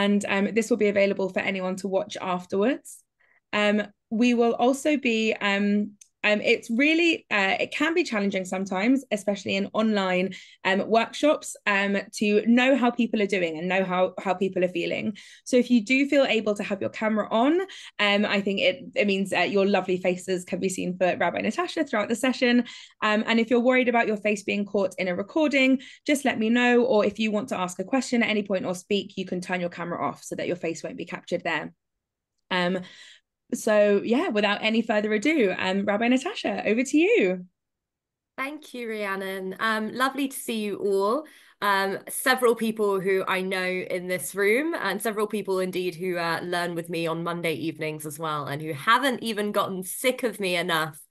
and this will be available for anyone to watch afterwards. We will also be it's really it can be challenging sometimes, especially in online workshops, to know how people are doing and know how people are feeling. So if you do feel able to have your camera on, I think it means your lovely faces can be seen for Rabbi Natasha throughout the session. And if you're worried about your face being caught in a recording, just let me know. Or if you want to ask a question at any point or speak, you can turn your camera off so that your face won't be captured there. So yeah, without any further ado, Rabbi Natasha, over to you. Thank you, Rhiannon. Lovely to see you all. Several people who I know in this room, and several people indeed who learn with me on Monday evenings as well, and who haven't even gotten sick of me enough to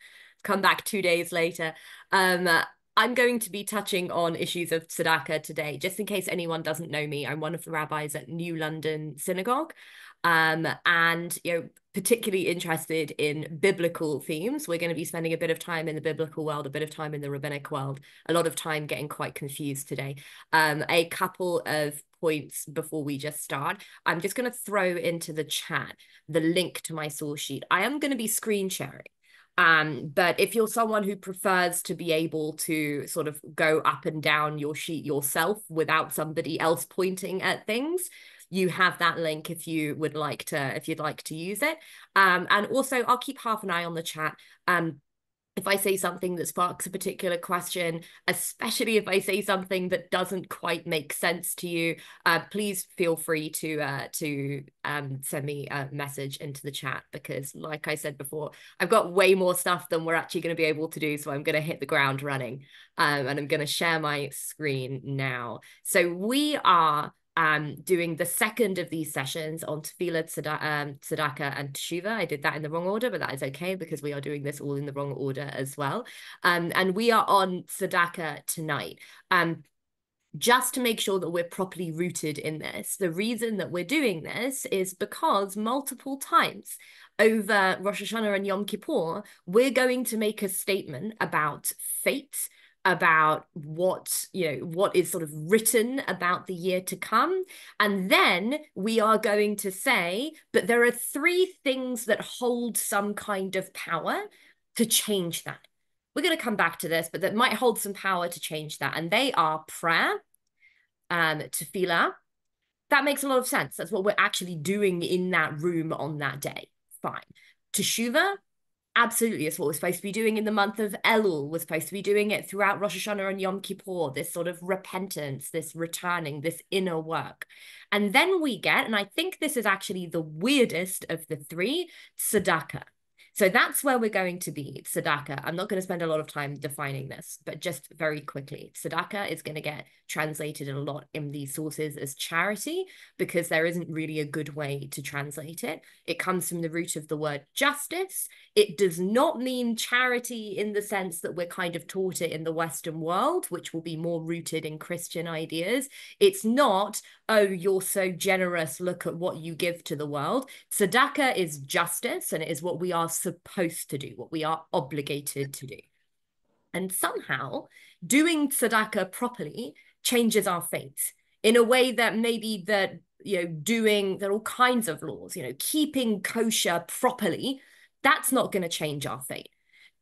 come back 2 days later. I'm going to be touching on issues of tzedakah today, just in case anyone doesn't know me. I'm one of the rabbis at New London Synagogue. And particularly interested in biblical themes. We're going to be spending a bit of time in the biblical world, a bit of time in the rabbinic world, a lot of time getting quite confused today. A couple of points before we just start. I'm just going to throw into the chat the link to my source sheet. I am going to be screen sharing. But if you're someone who prefers to be able to sort of go up and down your sheet yourself without somebody else pointing at things, you have that link if you would like to, if you'd like to use it. And also I'll keep half an eye on the chat. If I say something that sparks a particular question, especially if I say something that doesn't quite make sense to you, please feel free to send me a message into the chat, because like I said before, I've got way more stuff than we're actually going to be able to do. So I'm going to hit the ground running, and I'm going to share my screen now. So we are doing the second of these sessions on Tefillah, Tz'dakah, and Teshuva. I did that in the wrong order, but that is okay because we are doing this all in the wrong order as well. And we are on Tz'dakah tonight. Just to make sure that we're properly rooted in this. The reason that we're doing this is because multiple times over Rosh Hashanah and Yom Kippur, we're going to make a statement about fate, about what is sort of written about the year to come. And then we are going to say, but there are three things that hold some kind of power to change that. We're going to come back to this, but that might hold some power to change that. And they are prayer, tefillah. That makes a lot of sense. That's what we're actually doing in that room on that day. Fine. Teshuva, absolutely, it's what we're supposed to be doing in the month of Elul. We're supposed to be doing it throughout Rosh Hashanah and Yom Kippur, this sort of repentance, this returning, this inner work. And then we get, and I think this is actually the weirdest of the three, tzedakah. So that's where we're going to be, tzedakah. I'm not going to spend a lot of time defining this, but just very quickly, tzedakah is going to get translated a lot in these sources as charity, because there isn't really a good way to translate it. It comes from the root of the word justice. It does not mean charity in the sense that we're kind of taught it in the Western world, which will be more rooted in Christian ideas. It's not, oh, you're so generous, look at what you give to the world. Tzedakah is justice, and it is what we are supposed to do, what we are obligated to do. And somehow doing tzedakah properly changes our fate in a way that maybe that, there are all kinds of laws, keeping kosher properly, that's not going to change our fate.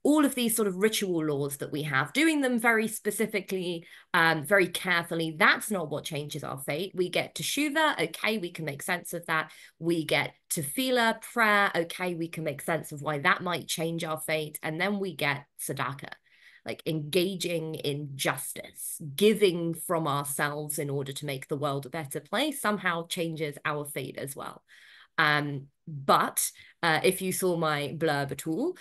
All of these sort of ritual laws that we have, doing them very specifically, very carefully, that's not what changes our fate. We get teshuva, okay, we can make sense of that. We get tefillah, prayer, okay, we can make sense of why that might change our fate. And then we get tzedakah, like engaging in justice, giving from ourselves in order to make the world a better place, somehow changes our fate as well. But if you saw my blurb at all,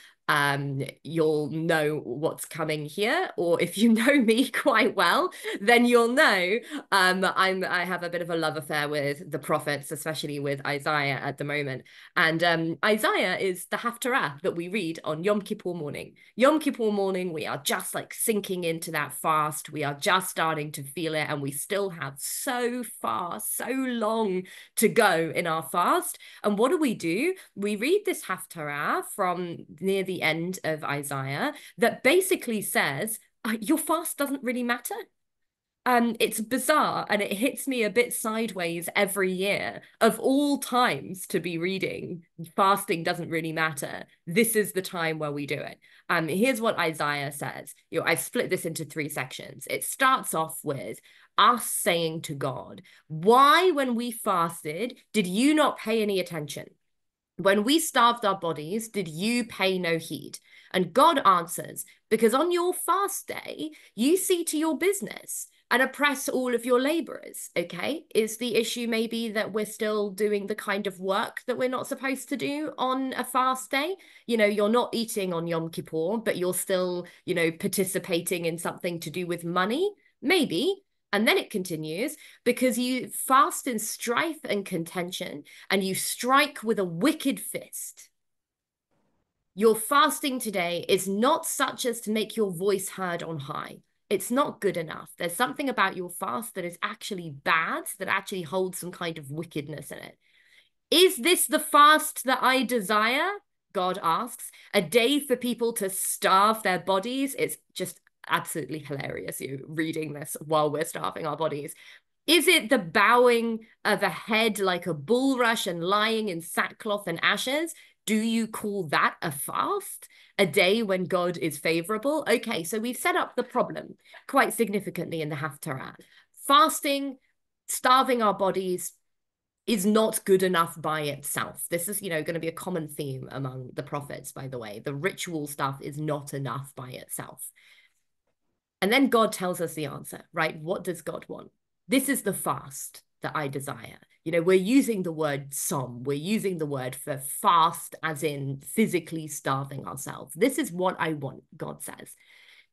you'll know what's coming here, or if you know me quite well, then you'll know I have a bit of a love affair with the prophets, especially with Isaiah at the moment. And Isaiah is the Haftarah that we read on Yom Kippur morning. Yom Kippur morning, we are just like sinking into that fast. We are just starting to feel it, and we still have so far, so long to go in our fast. And what do? We read this Haftarah from near the end of Isaiah that basically says, your fast doesn't really matter. It's bizarre and it hits me a bit sideways every year. Of all times to be reading, fasting doesn't really matter. This is the time where we do it. Here's what Isaiah says. I've split this into 3 sections. It starts off with us saying to God, why, when we fasted, did you not pay any attention? When we starved our bodies, did you pay no heed? And God answers, because on your fast day, you see to your business and oppress all of your laborers, okay? Is the issue maybe that we're still doing the kind of work that we're not supposed to do on a fast day? You're not eating on Yom Kippur, but you're still, participating in something to do with money? Maybe. And then it continues, because you fast in strife and contention, and you strike with a wicked fist. Your fasting today is not such as to make your voice heard on high. It's not good enough. There's something about your fast that is actually bad, that actually holds some kind of wickedness in it. Is this the fast that I desire? God asks. A day for people to starve their bodies? It's just absolutely hilarious, you reading this while we're starving our bodies. Is it the bowing of a head like a bulrush and lying in sackcloth and ashes? Do you call that a fast? A day when God is favorable? Okay, so we've set up the problem quite significantly in the Haftarah. Fasting, starving our bodies, is not good enough by itself. This is, going to be a common theme among the prophets, by the way. The ritual stuff is not enough by itself. And then God tells us the answer, right? What does God want? This is the fast that I desire. We're using the word som. We're using the word for fast as in physically starving ourselves. This is what I want, God says.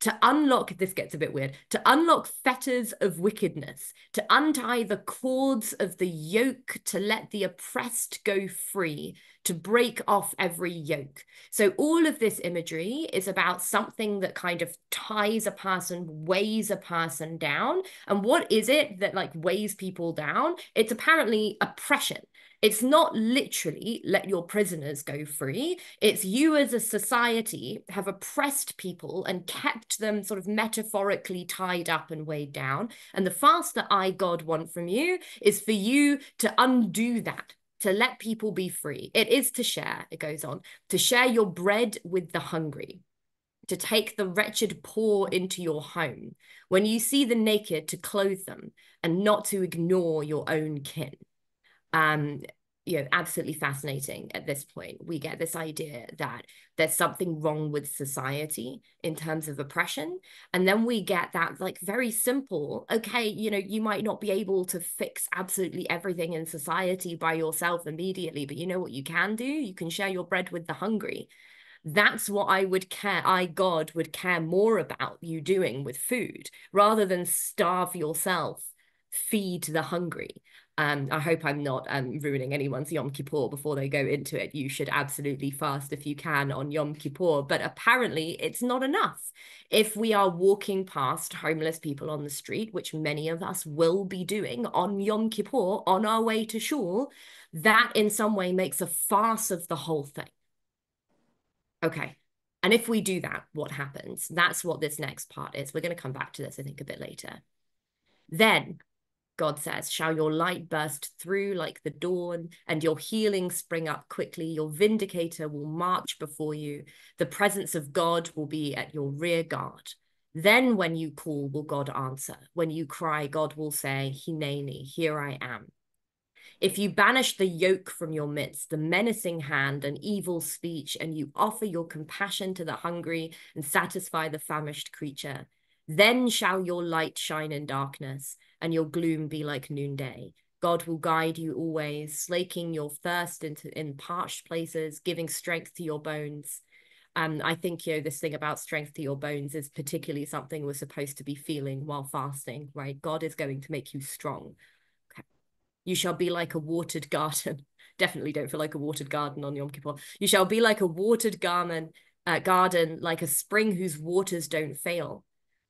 To unlock, this gets a bit weird, to unlock fetters of wickedness, to untie the cords of the yoke, to let the oppressed go free, to break off every yoke. So all of this imagery is about something that kind of ties a person, weighs a person down. And what is it that weighs people down? It's apparently oppression. It's not literally let your prisoners go free. It's you as a society have oppressed people and kept them sort of metaphorically tied up and weighed down. And the fast that I, God, want from you is for you to undo that, to let people be free. It is to share, it goes on, to share your bread with the hungry, to take the wretched poor into your home. When you see the naked, to clothe them, and not to ignore your own kin. Absolutely fascinating at this point. We get this idea that there's something wrong with society in terms of oppression. And then we get that very simple, okay, you might not be able to fix absolutely everything in society by yourself immediately, but you know what you can do? You can share your bread with the hungry. That's what I, God, would care more about you doing with food, rather than starve yourself, feed the hungry. I hope I'm not ruining anyone's Yom Kippur before they go into it. You should absolutely fast if you can on Yom Kippur, but apparently it's not enough. If we are walking past homeless people on the street, which many of us will be doing on Yom Kippur on our way to shul, that in some way makes a farce of the whole thing. Okay. And if we do that, what happens? That's what this next part is. We're going to come back to this, I think, a bit later. Then God says, shall your light burst through like the dawn, and your healing spring up quickly. Your vindicator will march before you. The presence of God will be at your rear guard. Then when you call, will God answer. When you cry, God will say, Hineni, here I am. If you banish the yoke from your midst, the menacing hand and evil speech, and you offer your compassion to the hungry and satisfy the famished creature, then shall your light shine in darkness, and your gloom be like noonday. God will guide you always, slaking your thirst in parched places, giving strength to your bones. I think, this thing about strength to your bones is particularly something we're supposed to be feeling while fasting, right? God is going to make you strong. Okay. You shall be like a watered garden. Definitely don't feel like a watered garden on Yom Kippur. You shall be like a watered garden, like a spring whose waters don't fail.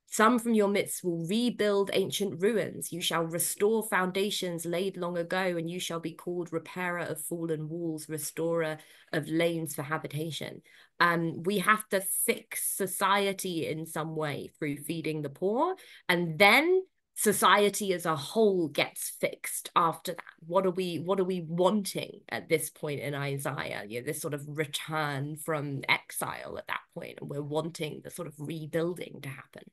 Some from your midst will rebuild ancient ruins. You shall restore foundations laid long ago, and you shall be called repairer of fallen walls, restorer of lanes for habitation. We have to fix society in some way through feeding the poor. And then society as a whole gets fixed after that. What are we wanting at this point in Isaiah? You know, this sort of return from exile at that point, and we're wanting the sort of rebuilding to happen.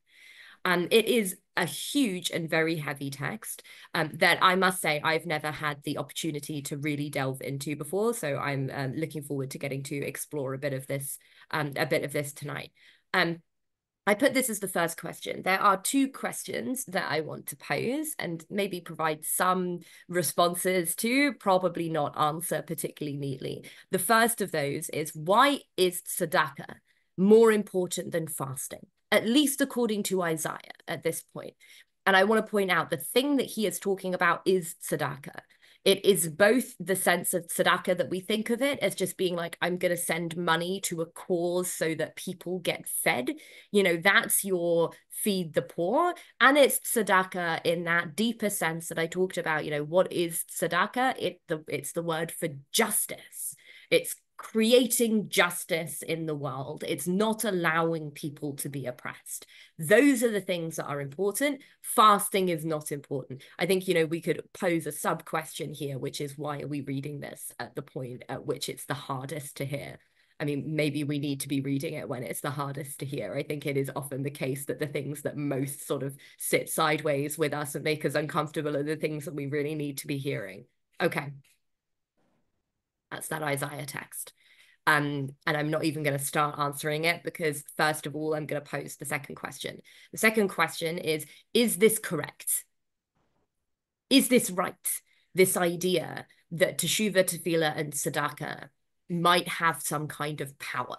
It is a huge and very heavy text that I must say I've never had the opportunity to really delve into before. So I'm looking forward to getting to explore a bit of this tonight. I put this as the first question. There are two questions that I want to pose and maybe provide some responses to, probably not answer particularly neatly. The first of those is, why is tzedakah more important than fasting? At least according to Isaiah at this point. And I want to point out the thing that he is talking about is tzedakah. It is both the sense of tzedakah that we think of it as just being like, I'm going to send money to a cause so that people get fed. You know, that's your feed the poor. And it's tzedakah in that deeper sense that I talked about. You know, what is tzedakah? It's the word for justice. It's creating justice in the world. It's not allowing people to be oppressed. Those are the things that are important. Fasting is not important. I think, you know, we could pose a sub question here, which is, why are we reading this at the point at which it's the hardest to hear? I mean, maybe we need to be reading it when it's the hardest to hear. I think it is often the case that the things that most sort of sit sideways with us and make us uncomfortable are the things that we really need to be hearing. Okay. That's that Isaiah text. And I'm not even going to start answering it, because first of all, I'm going to pose the second question. The second question is this correct? Is this right? This idea that teshuvah, tefillah, and tzedakah might have some kind of power,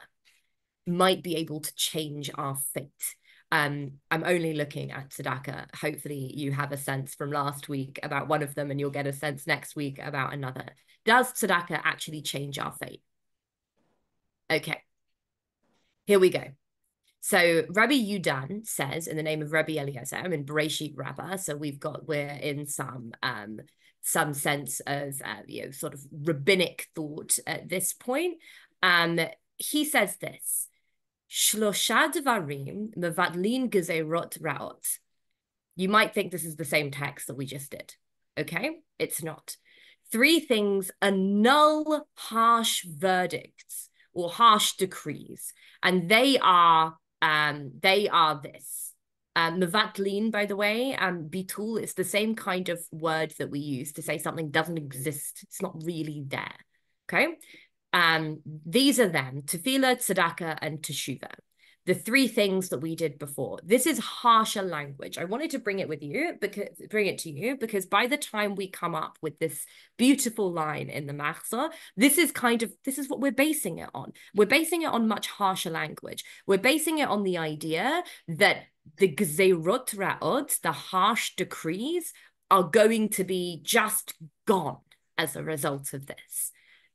might be able to change our fate. I'm only looking at tzedakah. Hopefully you have a sense from last week about one of them, and you'll get a sense next week about another. Does tzedakah actually change our fate? Okay, here we go. So Rabbi Yudan says, in the name of Rabbi Eliezer, I'm in Bereshit Rabbah, so we're in some sense of you know, sort of rabbinic thought at this point. He says this: Shlosha dvarim mevatlin gezerot raot. You might think this is the same text that we just did. Okay, it's not. Three things annul harsh verdicts or harsh decrees, and they are this. Mevatlin, by the way, bitul is the same kind of word that we use to say something doesn't exist. It's not really there. Okay. These are them: tefillah, tzedakah, and teshuvah. The three things that we did before. This is harsher language. I wanted to bring it to you because by the time we come up with this beautiful line in the Machzor, this is what we're basing it on. We're basing it on much harsher language. We're basing it on the idea that the gzerot ra'ot, the harsh decrees, are going to be just gone as a result of this.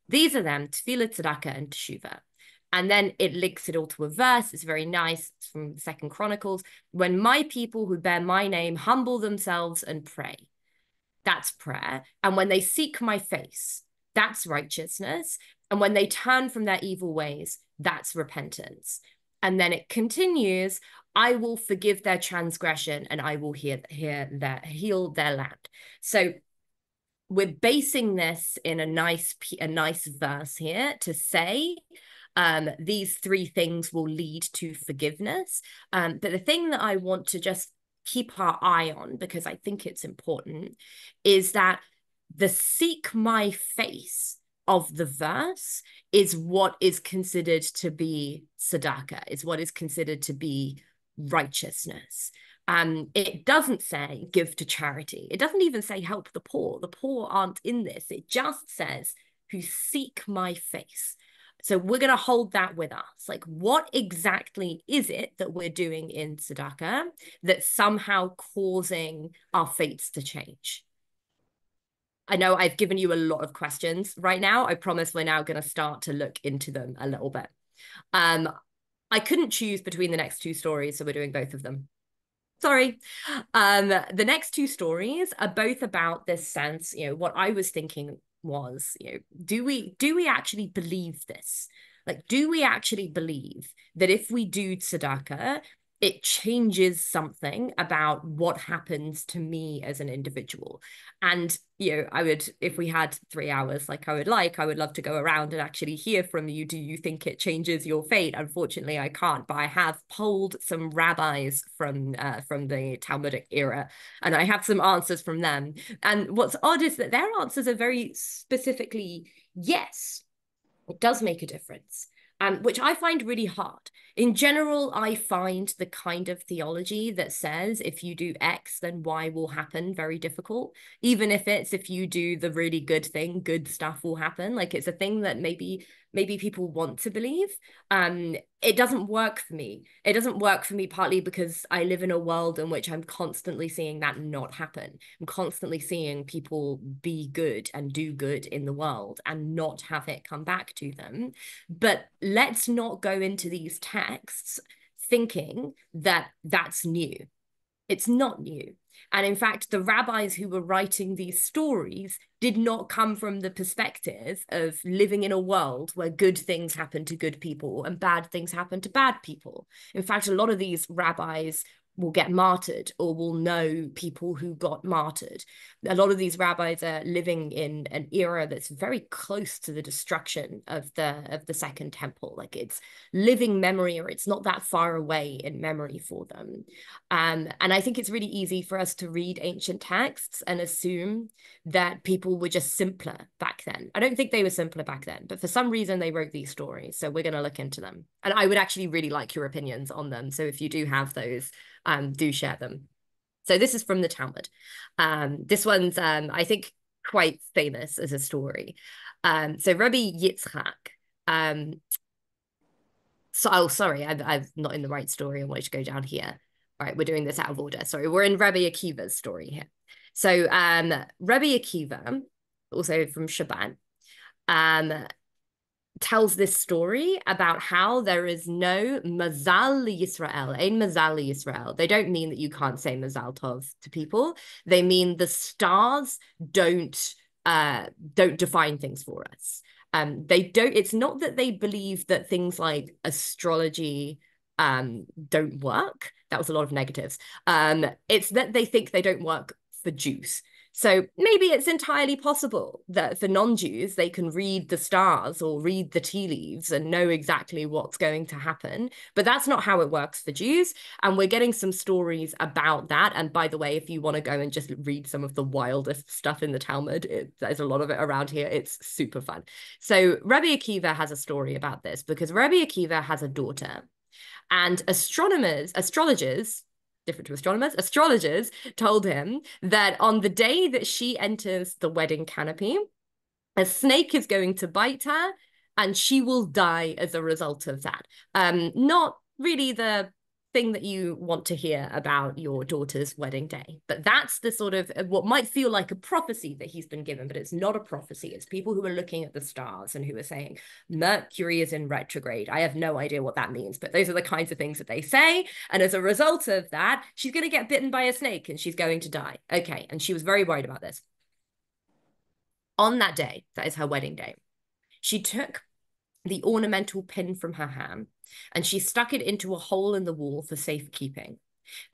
These are them: tefillah, tzedakah, and teshuvah. And then it links it all to a verse. It's very nice. It's from 2 Chronicles. When my people who bear my name humble themselves and pray, that's prayer. And when they seek my face, that's righteousness. And when they turn from their evil ways, that's repentance. And then it continues: I will forgive their transgression and I will heal their land. So we're basing this in a nice verse here to say, these three things will lead to forgiveness. But the thing that I want to just keep our eye on, because I think it's important, is that the seek my face of the verse is what is considered to be tzedakah, is what is considered to be righteousness. It doesn't say give to charity. It doesn't even say help the poor. The poor aren't in this. It just says who seek my face. So we're going to hold that with us. Like, what exactly is it that we're doing in tzedakah that's somehow causing our fates to change? I know I've given you a lot of questions right now. I promise we're now going to start to look into them a little bit. I couldn't choose between the next two stories, so we're doing both of them. Sorry. The next two stories are both about this sense, you know, what I was thinking was, you know, do we actually believe this? Like, do we actually believe that if we do tzedakah, it changes something about what happens to me as an individual. And, I would, if we had 3 hours, I would love to go around and actually hear from you. Do you think it changes your fate? Unfortunately, I can't, but I have polled some rabbis from the Talmudic era, and I have some answers from them. And what's odd is that their answers are very specifically, yes, it does make a difference. Which I find really hard. In general, I find the kind of theology that says if you do X, then Y will happen very difficult. Even if it's if you do the really good thing, good stuff will happen. Like it's a thing that maybe people want to believe. It doesn't work for me. It doesn't work for me partly because I live in a world in which I'm constantly seeing that not happen. I'm constantly seeing people be good and do good in the world and not have it come back to them. But let's not go into these texts thinking that that's new. It's not new. And in fact, the rabbis who were writing these stories did not come from the perspective of living in a world where good things happen to good people and bad things happen to bad people. In fact, a lot of these rabbis will get martyred or will know people who got martyred. A lot of these rabbis are living in an era that's very close to the destruction of the Second Temple. Like it's living memory, or it's not that far away in memory for them. And I think it's really easy for us to read ancient texts and assume that people were just simpler back then. I don't think they were simpler back then, but for some reason they wrote these stories. So we're going to look into them. And I would actually really like your opinions on them. So if you do have those, do share them. So this is from the Talmud. This one's, I think, quite famous as a story. So Rabbi Yitzchak, sorry, I'm not in the right story. I wanted to go down here. All right, we're doing this out of order. Sorry, we're in Rabbi Akiva's story here. So Rabbi Akiva, also from Shabbat, tells this story about how there is no Mazal Yisrael, ein Mazal Yisrael. They don't mean that you can't say Mazal Tov to people. They mean the stars don't define things for us. It's not that they believe that things like astrology don't work. That was a lot of negatives. It's that they think they don't work for Jews. So maybe it's entirely possible that for non-Jews, they can read the stars or read the tea leaves and know exactly what's going to happen. But that's not how it works for Jews. And we're getting some stories about that. And by the way, if you want to go and just read some of the wildest stuff in the Talmud, there's a lot of it around here. It's super fun. So Rabbi Akiva has a story about this because Rabbi Akiva has a daughter. And astrologers, different to astronomers, astrologers told him that on the day that she enters the wedding canopy, a snake is going to bite her and she will die as a result of that. Not really the thing that you want to hear about your daughter's wedding day. But that's the sort of what might feel like a prophecy that he's been given, but it's not a prophecy. It's people who are looking at the stars and who are saying, Mercury is in retrograde. I have no idea what that means, but those are the kinds of things that they say. And as a result of that, she's going to get bitten by a snake and she's going to die. Okay. And she was very worried about this. On that day, that is her wedding day, she took the ornamental pin from her hand and she stuck it into a hole in the wall for safekeeping.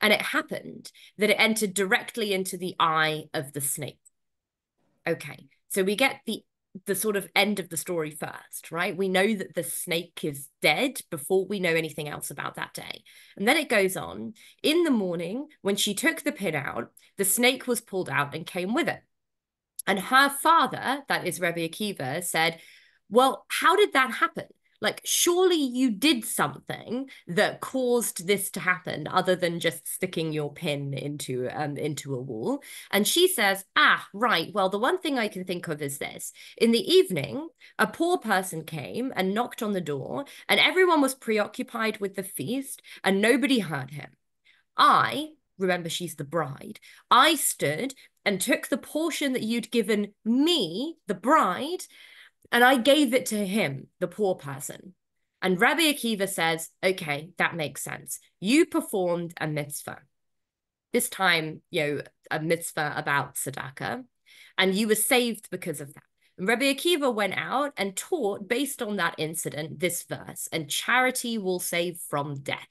And it happened that it entered directly into the eye of the snake. Okay, so we get the sort of end of the story first, right? We know that the snake is dead before we know anything else about that day. And then it goes on. In the morning, when she took the pin out, the snake was pulled out and came with it. And her father, that is Rabbi Akiva, said, well, how did that happen? Like, surely you did something that caused this to happen other than just sticking your pin into a wall. And she says, right. Well, the one thing I can think of is this. In the evening, a poor person came and knocked on the door and everyone was preoccupied with the feast and nobody heard him. Remember, she's the bride. I stood and took the portion that you'd given me, the bride, and I gave it to him, the poor person. And Rabbi Akiva says, okay, that makes sense. You performed a mitzvah. This time, a mitzvah about tz'dakah, and you were saved because of that. And Rabbi Akiva went out and taught based on that incident, this verse, and charity will save from death.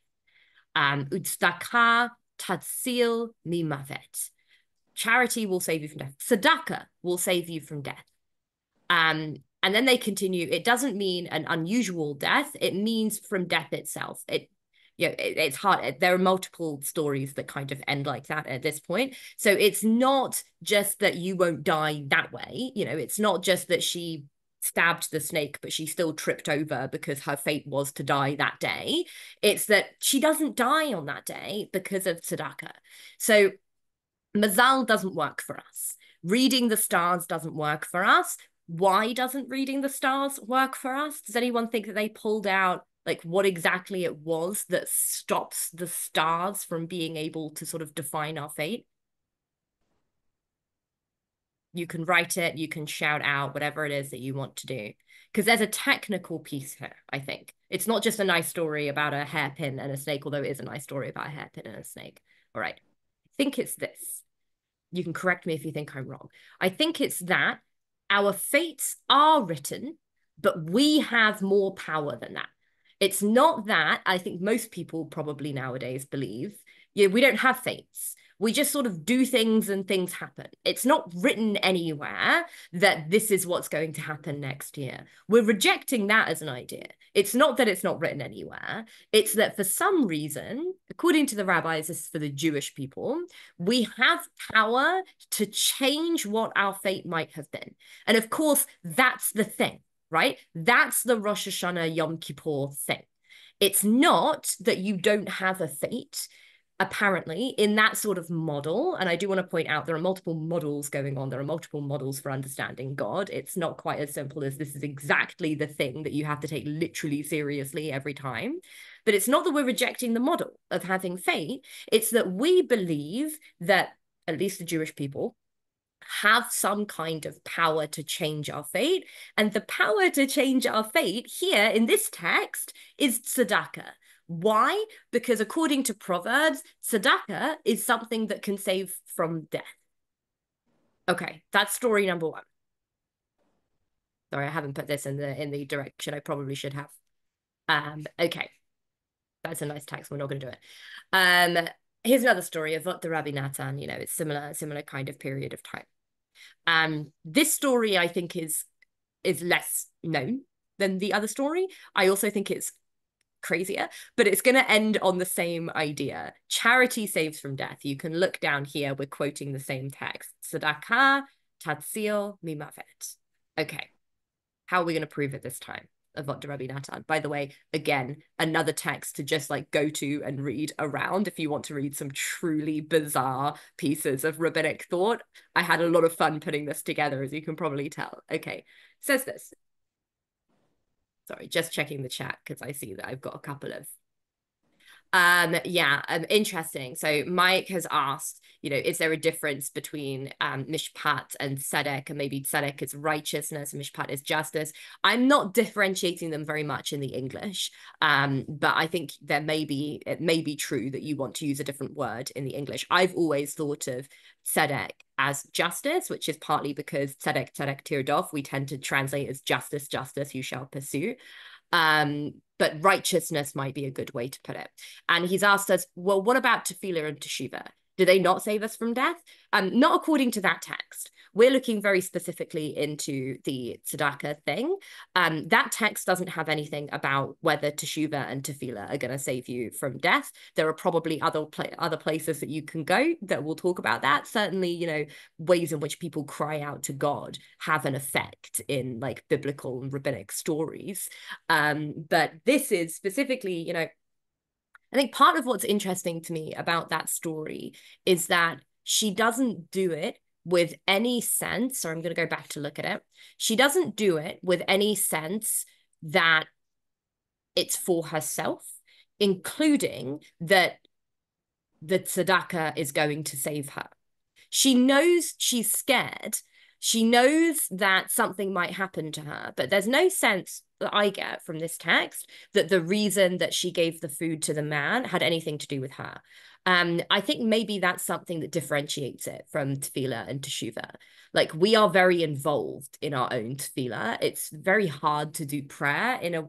Tz'dakah tatsil mimavet. Charity will save you from death. Tz'dakah will save you from death. And then they continue. It doesn't mean an unusual death. It means from death itself. It's hard. There are multiple stories that kind of end like that at this point. So it's not just that you won't die that way. It's not just that she stabbed the snake, but she still tripped over because her fate was to die that day. It's that she doesn't die on that day because of tzedakah. So Mazal doesn't work for us. Reading the stars doesn't work for us. Why doesn't reading the stars work for us? Does anyone think that they pulled out like what exactly it was that stops the stars from being able to sort of define our fate? You can write it, you can shout out whatever it is that you want to do. Because there's a technical piece here, I think. It's not just a nice story about a hairpin and a snake, although it is a nice story about a hairpin and a snake. All right. I think it's this. You can correct me if you think I'm wrong. I think it's that our fates are written, but we have more power than that. It's not that I think most people probably nowadays believe, we don't have fates. We just sort of do things and things happen. It's not written anywhere that this is what's going to happen next year. We're rejecting that as an idea. It's not that it's not written anywhere. It's that for some reason, according to the rabbis, this is for the Jewish people, we have power to change what our fate might have been. And of course, that's the thing, right? That's the Rosh Hashanah Yom Kippur thing. It's not that you don't have a fate. Apparently, in that sort of model, and I do want to point out there are multiple models going on. There are multiple models for understanding God. It's not quite as simple as this is exactly the thing that you have to take literally seriously every time. But it's not that we're rejecting the model of having fate. It's that we believe that, at least the Jewish people, have some kind of power to change our fate. And the power to change our fate here in this text is tzedakah. Why? Because according to Proverbs, tzedakah is something that can save from death. Okay, that's story number one. Sorry, I haven't put this in the direction I probably should have. Okay, that's a nice text. We're not going to do it. Here's another story of the Rabbi Natan. It's similar kind of period of time. This story I think is less known than the other story. I also think it's crazier, but it's going to end on the same idea. Charity saves from death. You can look down here. We're quoting the same text. Tz'dakah tatsil mimavet. Okay, how are we going to prove it this time? Avot de Rabbi Natan. By the way, again, another text to just like go to and read around if you want to read some truly bizarre pieces of rabbinic thought. I had a lot of fun putting this together, as you can probably tell. Okay, says this. Sorry, just checking the chat because I see that I've got a couple of interesting. So Mike has asked, is there a difference between mishpat and tzedek, and maybe tzedek is righteousness and mishpat is justice? I'm not differentiating them very much in the English, but I think it may be true that you want to use a different word in the English. I've always thought of tzedek as justice, which is partly because tzedek tirdof, we tend to translate as justice, justice you shall pursue. But righteousness might be a good way to put it. And he's asked us, well, what about tefillah and teshuva? Do they not save us from death? Not according to that text. We're looking very specifically into the tzedakah thing. That text doesn't have anything about whether teshuva and tefillah are going to save you from death. There are probably other places that you can go that will talk about that. Certainly, ways in which people cry out to God have an effect in like biblical and rabbinic stories. But this is specifically, I think part of what's interesting to me about that story is that she doesn't do it with any sense, or I'm going to go back to look at it. She doesn't do it with any sense that it's for herself, including that the tzedakah is going to save her. She knows she's scared. She knows that something might happen to her, but there's no sense that I get from this text that the reason that she gave the food to the man had anything to do with her. I think maybe that's something that differentiates it from tefillah and teshuva. Like, we are very involved in our own tefillah. It's very hard to do prayer in a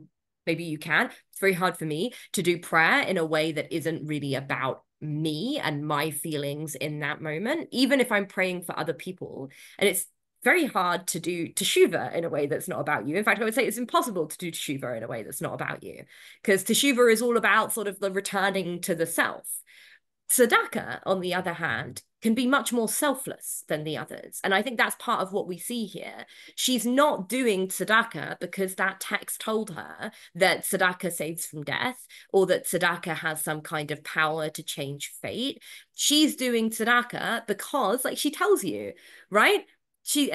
maybe you can. It's very hard for me to do prayer in a way that isn't really about me and my feelings in that moment, even if I'm praying for other people. And it's very hard to do teshuva in a way that's not about you. In fact, I would say it's impossible to do teshuva in a way that's not about you, because teshuva is all about sort of the returning to the self. Tz'dakah, on the other hand, can be much more selfless than the others. And I think that's part of what we see here. She's not doing tzedakah because that text told her that tzedakah saves from death, or that tzedakah has some kind of power to change fate. She's doing tzedakah because, like she tells you, right? She,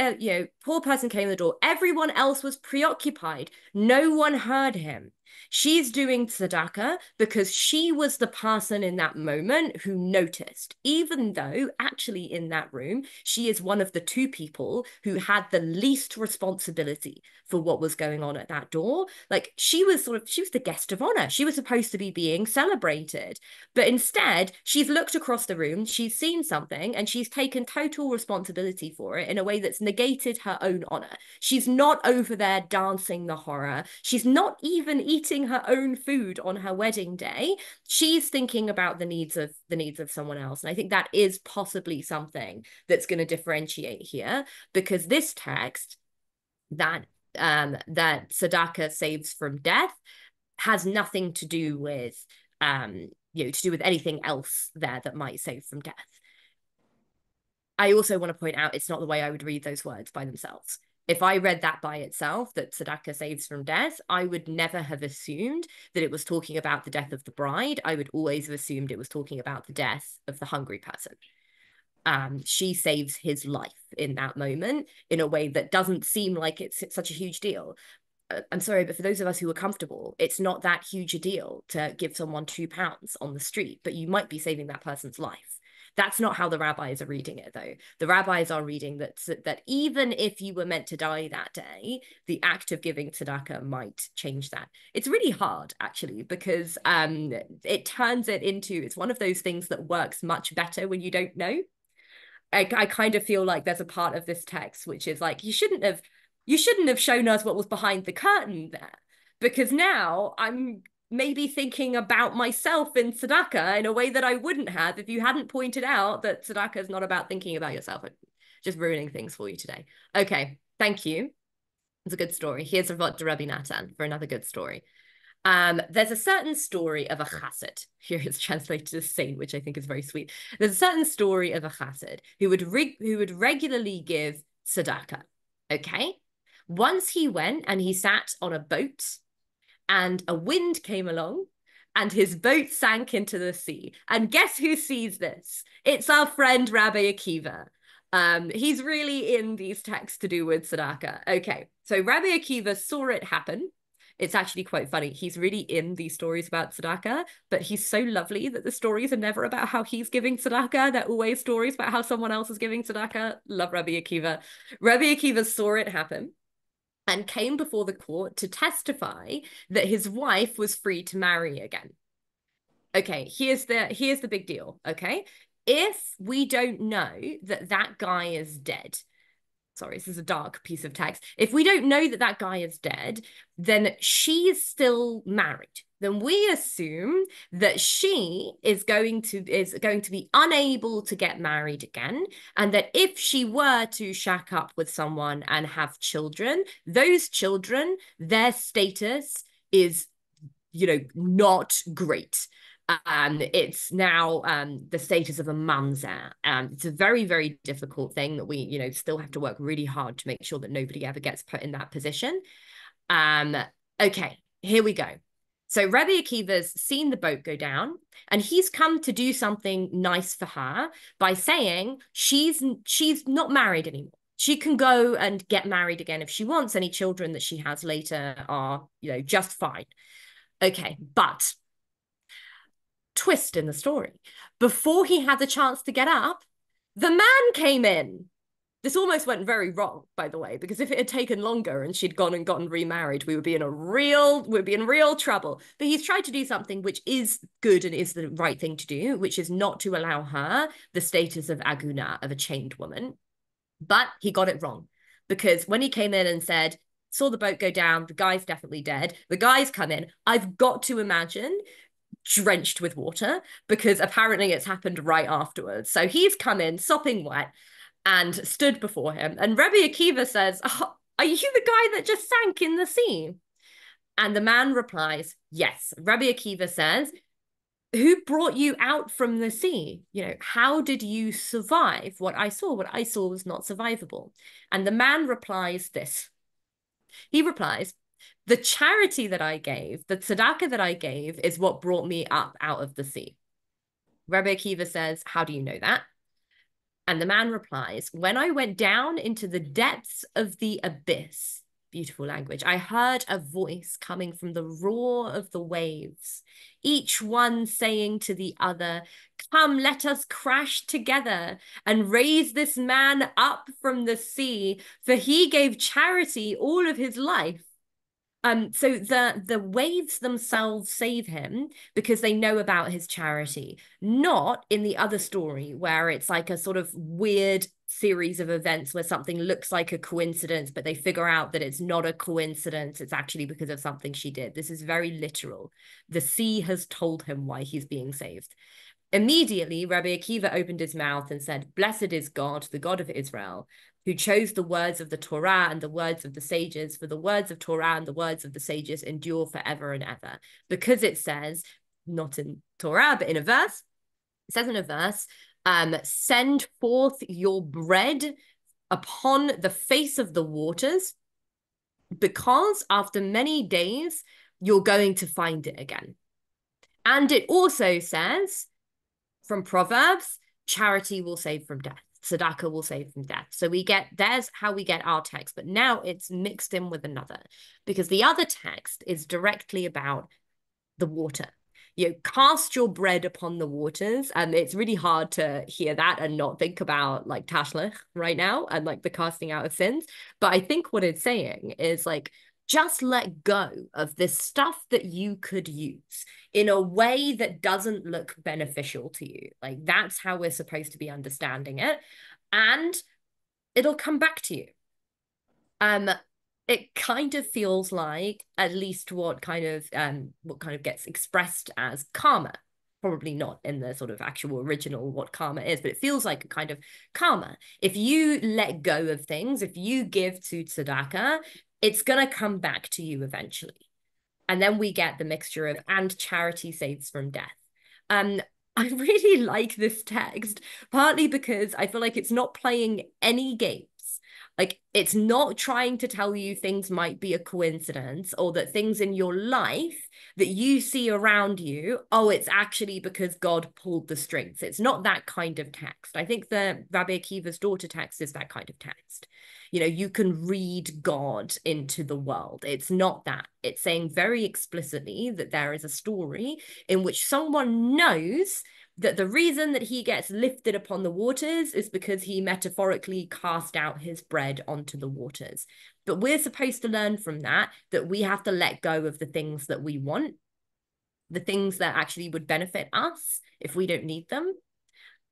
poor person came in the door. Everyone else was preoccupied. No one heard him. She's doing tzedakah because she was the person in that moment who noticed, even though actually in that room, she is one of the two people who had the least responsibility for what was going on at that door. Like she was the guest of honor. She was supposed to be being celebrated. But instead, she's looked across the room, she's seen something, and she's taken total responsibility for it in a way that's negated her own honor. She's not over there dancing the horror. She's not even eating her own food on her wedding day. She's thinking about the needs of someone else. And I think that is possibly something that's going to differentiate here, because this text that tzedakah saves from death has nothing to do with anything else there that might save from death. I also want to point out it's not the way I would read those words by themselves. If I read that by itself, that tzedakah saves from death, I would never have assumed that it was talking about the death of the bride. I would always have assumed it was talking about the death of the hungry person. She saves his life in that moment in a way that doesn't seem like it's such a huge deal. I'm sorry, but for those of us who are comfortable, it's not that huge a deal to give someone £2 on the street, but you might be saving that person's life. That's not how the rabbis are reading it, though. The rabbis are reading that even if you were meant to die that day, the act of giving tzedakah might change that. It's really hard, actually, because it turns it into, it's one of those things that works much better when you don't know. I kind of feel like there's a part of this text which is like, you shouldn't have shown us what was behind the curtain there, because now I'm maybe thinking about myself in tzedakah in a way that I wouldn't have if you hadn't pointed out that tzedakah is not about thinking about yourself. Just ruining things for you today. Okay, thank you. It's a good story. Here's Rabbi Natan for another good story. There's a certain story of a chassid. Here it's translated as saint, which I think is very sweet. There's a certain story of a chassid who would regularly give tzedakah. Okay? Once he went and he sat on a boat, and a wind came along, and his boat sank into the sea. And guess who sees this? It's our friend Rabbi Akiva. He's really in these texts to do with tzedakah. Okay, so Rabbi Akiva saw it happen. It's actually quite funny. He's really in these stories about tzedakah, but he's so lovely that the stories are never about how he's giving tzedakah. They're always stories about how someone else is giving tzedakah. Love Rabbi Akiva. Rabbi Akiva saw it happen and came before the court to testify that his wife was free to marry again. Okay, here's the big deal, okay? If we don't know that that guy is dead, sorry, this is a dark piece of text. If we don't know that that guy is dead, then she is still married. Then we assume that she is going to be unable to get married again, and that if she were to shack up with someone and have children, those children, their status is, not great. It's now the status of a mamzer. It's a very, very difficult thing that we, still have to work really hard to make sure that nobody ever gets put in that position. Okay, here we go. So Rabbi Akiva's seen the boat go down, and he's come to do something nice for her by saying she's not married anymore. She can go and get married again if she wants. Any children that she has later are, just fine. Okay, but twist in the story. Before he had the chance to get up, the man came in. This almost went very wrong, by the way, because if it had taken longer and she'd gone and gotten remarried, we'd be in real trouble. But he's tried to do something which is good and is the right thing to do, which is not to allow her the status of aguna, of a chained woman. But he got it wrong, because when he came in and said, saw the boat go down. The guy's definitely dead. The guy's come in. I've got to imagine drenched with water, because apparently it's happened right afterwards. So he's come in sopping wet and stood before him. And Rabbi Akiva says, oh, are you the guy that just sank in the sea? And the man replies, yes. Rabbi Akiva says, who brought you out from the sea? You know, how did you survive what I saw? What I saw was not survivable. And the man replies this. He replies, the charity that I gave, the tzedakah that I gave, is what brought me up out of the sea. Rabbi Akiva says, how do you know that? And the man replies, when I went down into the depths of the abyss, beautiful language, I heard a voice coming from the roar of the waves, each one saying to the other, come, let us crash together and raise this man up from the sea, for he gave charity all of his life. So the waves themselves save him because they know about his charity, not in the other story where it's like a sort of weird series of events where something looks like a coincidence, but they figure out that it's not a coincidence. It's actually because of something she did. This is very literal. The sea has told him why he's being saved. Immediately, Rabbi Akiva opened his mouth and said, blessed is God, the God of Israel, who chose the words of the Torah and the words of the sages, for the words of Torah and the words of the sages endure forever and ever. Because it says, not in Torah, but in a verse, it says in a verse, send forth your bread upon the face of the waters, because after many days, you're going to find it again. And it also says, from Proverbs, charity will save from death. Tz'dakah will save from death. So there's how we get our text, but now it's mixed in with another, because the other text is directly about the water. You know, cast your bread upon the waters. And it's really hard to hear that and not think about like tashlich right now and like the casting out of sins. But I think what it's saying is like, just let go of this stuff that you could use in a way that doesn't look beneficial to you. Like that's how we're supposed to be understanding it. And it'll come back to you. It kind of feels like at least what kind of gets expressed as karma. Probably not in the sort of actual original what karma is, but it feels like a kind of karma. If you let go of things, if you give to tzedakah, it's going to come back to you eventually. And then we get the mixture of, and charity saves from death. I really like this text, partly because I feel like it's not playing any games. Like, it's not trying to tell you things might be a coincidence, or that things in your life that you see around you, oh, it's actually because God pulled the strings. It's not that kind of text. I think the Rabbi Akiva's daughter text is that kind of text. You know, you can read God into the world. It's not that. It's saying very explicitly that there is a story in which someone knows that the reason that he gets lifted upon the waters is because he metaphorically cast out his bread onto the waters. But we're supposed to learn from that we have to let go of the things that we want, the things that actually would benefit us if we don't need them,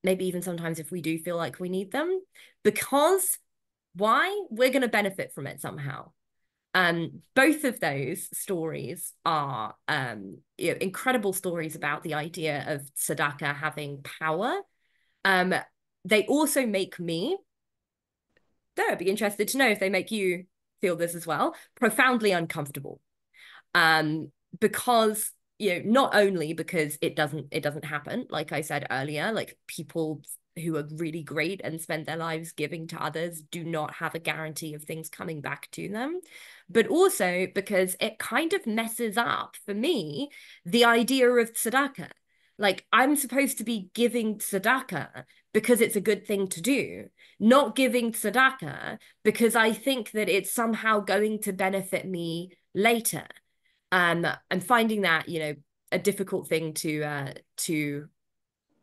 maybe even sometimes if we do feel like we need them, because why? We're going to benefit from it somehow. Both of those stories are incredible stories about the idea of tzedakah having power. They also make me, though I'd be interested to know if they make you feel this as well, profoundly uncomfortable. Because, you know, not only because it doesn't happen, like I said earlier, like people who are really great and spend their lives giving to others do not have a guarantee of things coming back to them, but also because it kind of messes up, for me, the idea of tzedakah. Like, I'm supposed to be giving tzedakah because it's a good thing to do, not giving tzedakah because I think that it's somehow going to benefit me later. I'm finding that, you know, a difficult thing to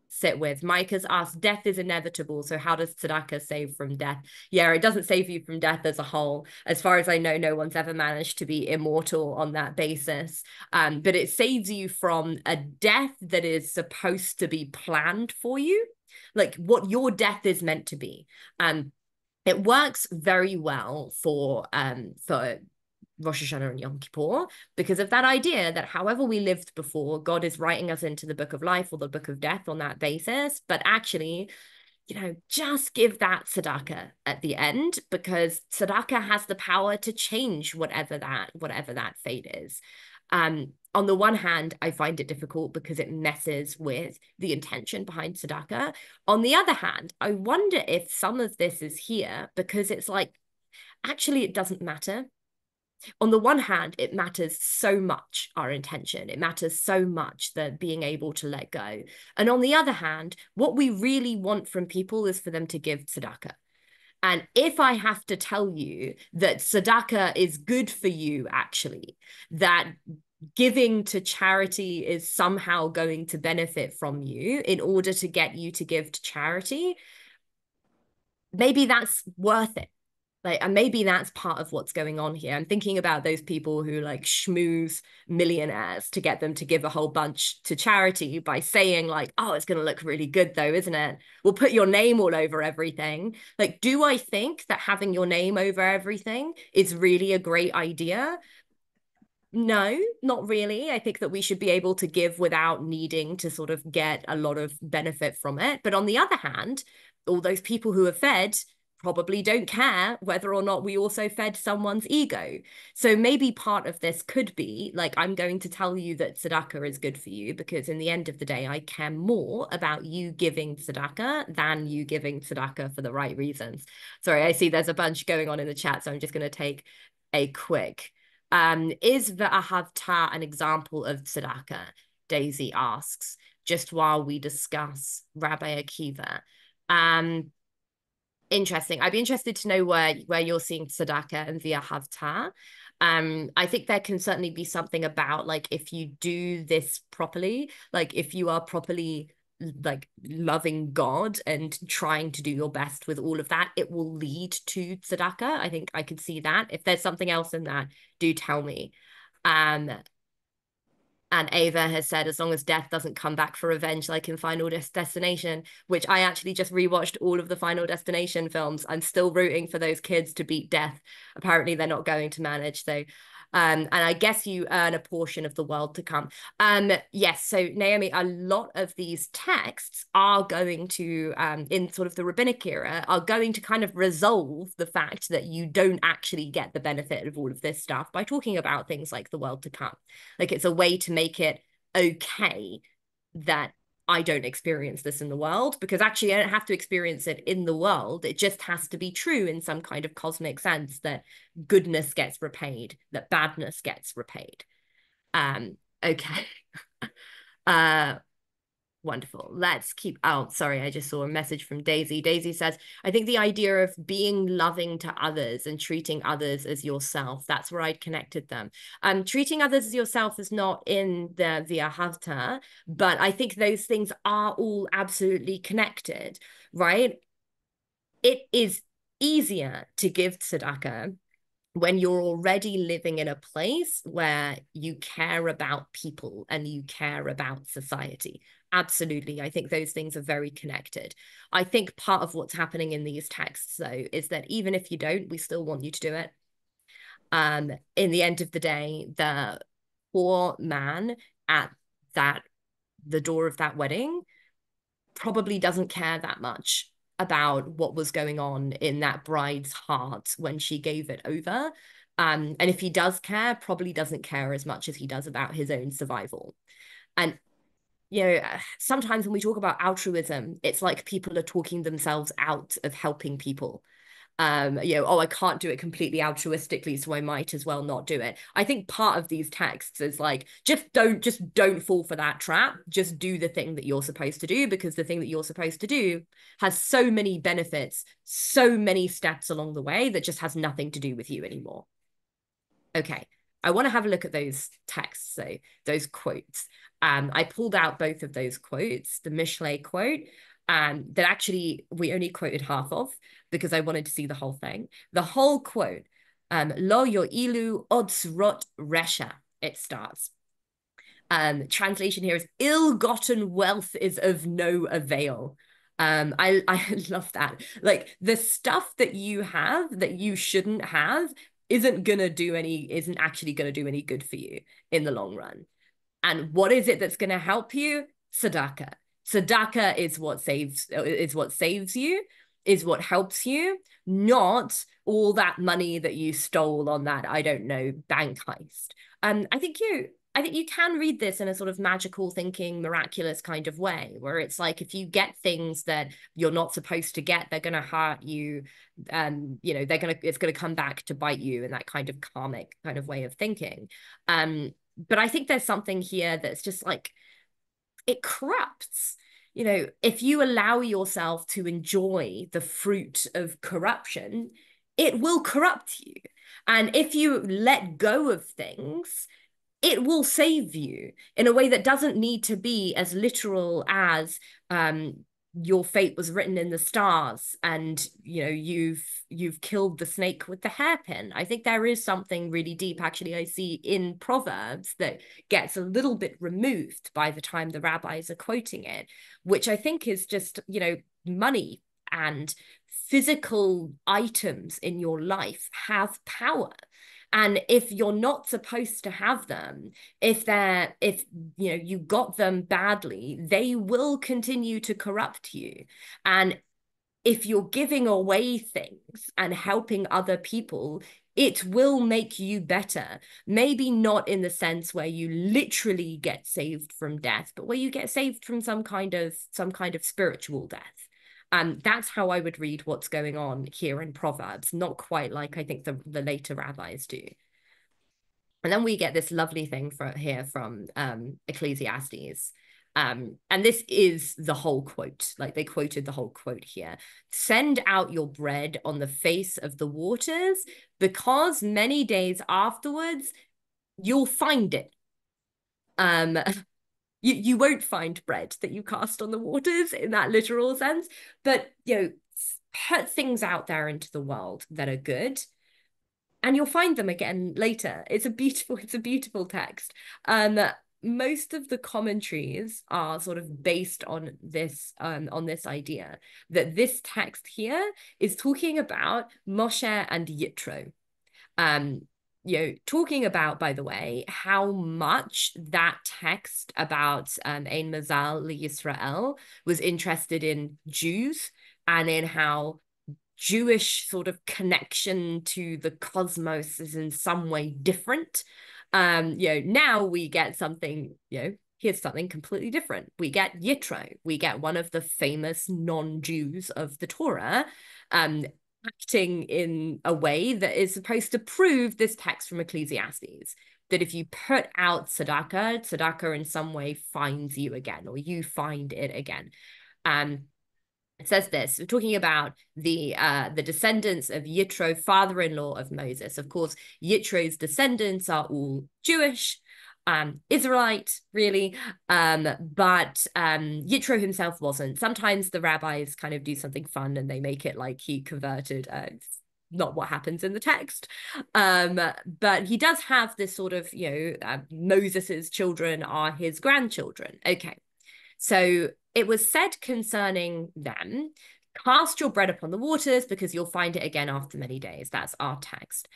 sit with. Mike has asked, death is inevitable, so how does tzedakah save from death? Yeah, it doesn't save you from death as a whole. As far as I know, no one's ever managed to be immortal on that basis. But it saves you from a death that is supposed to be planned for you, like what your death is meant to be. It works very well for Rosh Hashanah and Yom Kippur, because of that idea that however we lived before, God is writing us into the book of life or the book of death on that basis. But actually, just give that tzedakah at the end, because tzedakah has the power to change whatever that fate is. On the one hand, I find it difficult because it messes with the intention behind tzedakah. On the other hand, I wonder if some of this is here because it's like, actually, it doesn't matter. On the one hand, it matters so much, our intention. It matters so much that being able to let go. And on the other hand, what we really want from people is for them to give tzedakah. And if I have to tell you that tzedakah is good for you, actually, that giving to charity is somehow going to benefit from you in order to get you to give to charity, maybe that's worth it. And maybe that's part of what's going on here. I'm thinking about those people who like schmooze millionaires to get them to give a whole bunch to charity by saying like, oh, it's going to look really good though, isn't it? We'll put your name all over everything. Like, do I think that having your name over everything is really a great idea? No, not really. I think that we should be able to give without needing to sort of get a lot of benefit from it. But on the other hand, all those people who are fed probably don't care whether or not we also fed someone's ego. So maybe part of this could be like, I'm going to tell you that tzedakah is good for you because in the end of the day, I care more about you giving tzedakah than you giving tzedakah for the right reasons. Sorry, I see there's a bunch going on in the chat, so I'm just going to take a quick. Is the Haftarah an example of tzedakah? Daisy asks, just while we discuss Rabbi Akiva. Interesting. I'd be interested to know where you're seeing tzedakah and via Haftarah. I think there can certainly be something about like if you do this properly, like if you are properly like loving God and trying to do your best with all of that, it will lead to tzedakah. I think I could see that. If there's something else in that, do tell me. And Ava has said, as long as death doesn't come back for revenge, like in Final Destination, which I actually just rewatched all of the Final Destination films. I'm still rooting for those kids to beat death. Apparently, they're not going to manage. So, and I guess you earn a portion of the world to come. Yes. So Naomi, a lot of these texts are going to, in sort of the rabbinic era, are going to kind of resolve the fact that you don't actually get the benefit of all of this stuff by talking about things like the world to come. Like it's a way to make it okay that I don't experience this in the world, because actually I don't have to experience it in the world. It just has to be true in some kind of cosmic sense that goodness gets repaid, that badness gets repaid. Okay. Wonderful. Let's keep. Oh, sorry. I just saw a message from Daisy. Daisy says, I think the idea of being loving to others and treating others as yourself, that's where I'd connected them. Treating others as yourself is not in the via Haftarah, but I think those things are all absolutely connected, right? It is easier to give tzedakah when you're already living in a place where you care about people and you care about society. Absolutely. I think those things are very connected. I think part of what's happening in these texts, though, is that even if you don't, we still want you to do it. In the end of the day, the poor man at the door of that wedding probably doesn't care that much about what was going on in that bride's heart when she gave it over. And if he does care, probably doesn't care as much as he does about his own survival. And, sometimes when we talk about altruism, it's like people are talking themselves out of helping people. Oh, I can't do it completely altruistically, so I might as well not do it. I think part of these texts is like, just don't fall for that trap. Just do the thing that you're supposed to do, because the thing that you're supposed to do has so many benefits, so many steps along the way that just has nothing to do with you anymore. Okay, I want to have a look at those texts, so those quotes. I pulled out both of those quotes, the Mishlei quote, that actually we only quoted half of because I wanted to see the whole thing. The whole quote, Lo yo'ilu otzrot resha, it starts. Translation here is, ill-gotten wealth is of no avail. I love that. Like the stuff that you have that you shouldn't have isn't actually gonna do any good for you in the long run. And what is it that's gonna help you? Tz'dakah. Tz'dakah is what saves you, is what helps you, not all that money that you stole on that, I don't know, bank heist. I think you can read this in a sort of magical thinking, miraculous kind of way, where it's like if you get things that you're not supposed to get, they're going to hurt you. It's going to come back to bite you in that kind of karmic kind of way of thinking. But I think there's something here that's just like, it corrupts. If you allow yourself to enjoy the fruit of corruption, it will corrupt you. And if you let go of things, it will save you in a way that doesn't need to be as literal as your fate was written in the stars and you've killed the snake with the hairpin. I think there is something really deep, actually, I see in Proverbs that gets a little bit removed by the time the rabbis are quoting it, which I think is just, money and physical items in your life have power. And if you're not supposed to have them, if you got them badly, they will continue to corrupt you. And if you're giving away things and helping other people, it will make you better. Maybe not in the sense where you literally get saved from death, but where you get saved from some kind of spiritual death. That's how I would read what's going on here in Proverbs, not quite like I think the later rabbis do. And then we get this lovely thing from Ecclesiastes. And this is the whole quote, like they quoted the whole quote here. Send out your bread on the face of the waters, because many days afterwards, you'll find it. You won't find bread that you cast on the waters in that literal sense, but put things out there into the world that are good, and you'll find them again later. It's a beautiful text. Most of the commentaries are sort of based on this idea that this text here is talking about Moshe and Yitro. Talking about, by the way, how much that text about Ein Mazal Yisrael was interested in Jews and in how Jewish sort of connection to the cosmos is in some way different. Now we get something, here's something completely different. We get Yitro. We get one of the famous non-Jews of the Torah, acting in a way that is supposed to prove this text from Ecclesiastes, that if you put out tzedakah in some way finds you again, or you find it again. It says this, we're talking about the descendants of Yitro, father-in-law of Moses. Of course, Yitro's descendants are all Jewish, Israelite, really, but Yitro himself wasn't. Sometimes the rabbis kind of do something fun and they make it like he converted. It's not what happens in the text, but he does have this sort of, Moses's children are his grandchildren. Okay, so it was said concerning them, cast your bread upon the waters because you'll find it again after many days. That's our text.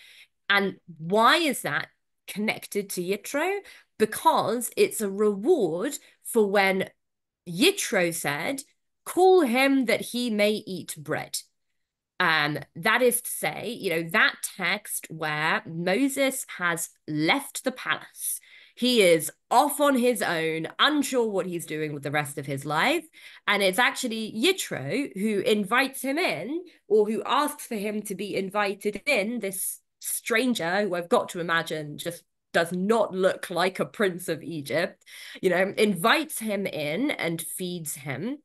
And why is that connected to Yitro? Because it's a reward for when Yitro said, call him that he may eat bread. That is to say, that text where Moses has left the palace. He is off on his own, unsure what he's doing with the rest of his life. And it's actually Yitro who invites him in, or who asks for him to be invited in, this stranger who I've got to imagine just does not look like a prince of Egypt, invites him in and feeds him.